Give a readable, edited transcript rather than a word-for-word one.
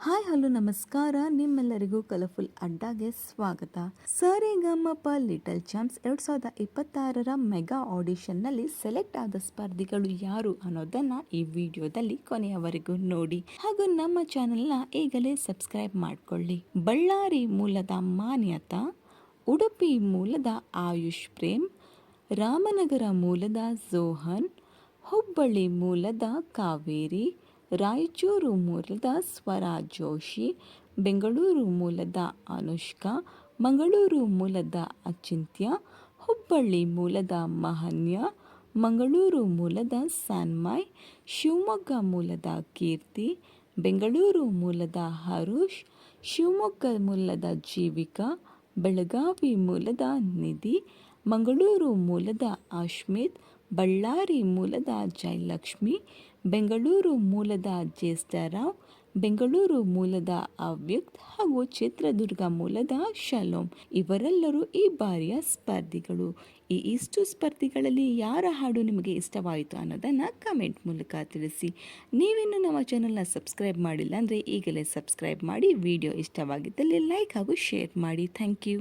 Hi hello ನಮಸ್ಕಾರ, ನಿಮ್ಮೆಲ್ಲರಿಗೂ colourful ಅಡ್ಡಾಗೆ ಸ್ವಾಗತ. ಸರಿಗಮಪ ಲಿಟಲ್ ಚಾಂಪ್ಸ್ 2026ರ ಮೆಗಾ ಆಡಿಷನ್ನಲ್ಲಿ ಸೆಲೆಕ್ಟ್ ಆದ ಸ್ಪರ್ಧಿಗಳು ಯಾರು ಅನ್ನೋದನ್ನ ಈ ವಿಡಿಯೋದಲ್ಲಿ ಕೊನೆಯವರೆಗೂ ನೋಡಿ. ಹಾಗೂ ನಮ್ಮ ಚಾನೆಲ್ನ ಈಗಲೇ ಸಬ್ಸ್ಕ್ರೈಬ್ ಮಾಡಿಕೊಳ್ಳಿ. ಬಳ್ಳಾರಿ ಮೂಲದ ಮಾನ್ಯತಾ, ಉಡುಪಿ ಮೂಲದ ಆಯುಷ್ ಪ್ರೇಮ್, ರಾಮನಗರ ಮೂಲದ ಝೋಹನ್, ಹುಬ್ಬಳ್ಳಿ ಮೂಲದ ಕಾವೇರಿ, ರಾಯಚೂರು ಮೂಲದ ಸ್ವರಾಜ್ ಜೋಶಿ, ಬೆಂಗಳೂರು ಮೂಲದ ಅನುಷ್ಕಾ, ಮಂಗಳೂರು ಮೂಲದ ಅಚಿಂತ್ಯ, ಹುಬ್ಬಳ್ಳಿ ಮೂಲದ ಮಹನ್ಯ, ಮಂಗಳೂರು ಮೂಲದ ಸನ್ಮಯ್, ಶಿವಮೊಗ್ಗ ಮೂಲದ ಕೀರ್ತಿ, ಬೆಂಗಳೂರು ಮೂಲದ ಹರುಷ್, ಶಿವಮೊಗ್ಗ ಮೂಲದ ಜೀವಿಕಾ, ಬೆಳಗಾವಿ ಮೂಲದ ನಿಧಿ, ಮಂಗಳೂರು ಮೂಲದ ಅಶ್ಮಿತ್, ಬಳ್ಳಾರಿ ಮೂಲದ ಜಯಲಕ್ಷ್ಮಿ, ಬೆಂಗಳೂರು ಮೂಲದ ಜ್ಯೇಷ್ಠರಾವ್, ಬೆಂಗಳೂರು ಮೂಲದ ಅವ್ಯಕ್ತ್ ಹಾಗೂ ಚಿತ್ರದುರ್ಗ ಮೂಲದ ಶಲೋಮ್ ಇವರೆಲ್ಲರೂ ಈ ಬಾರಿಯ ಸ್ಪರ್ಧಿಗಳು. ಇಷ್ಟು ಸ್ಪರ್ಧಿಗಳಲ್ಲಿ ಯಾರ ಹಾಡು ನಿಮಗೆ ಇಷ್ಟವಾಯಿತು ಅನ್ನೋದನ್ನು ಕಮೆಂಟ್ ಮೂಲಕ ತಿಳಿಸಿ. ನೀವಿನ್ನು ನಮ್ಮ ಚಾನಲ್ನ ಸಬ್ಸ್ಕ್ರೈಬ್ ಮಾಡಿಲ್ಲ ಅಂದರೆ ಈಗಲೇ ಸಬ್ಸ್ಕ್ರೈಬ್ ಮಾಡಿ. ವಿಡಿಯೋ ಇಷ್ಟವಾಗಿದ್ದಲ್ಲಿ ಲೈಕ್ ಹಾಗೂ ಶೇರ್ ಮಾಡಿ. Thank you.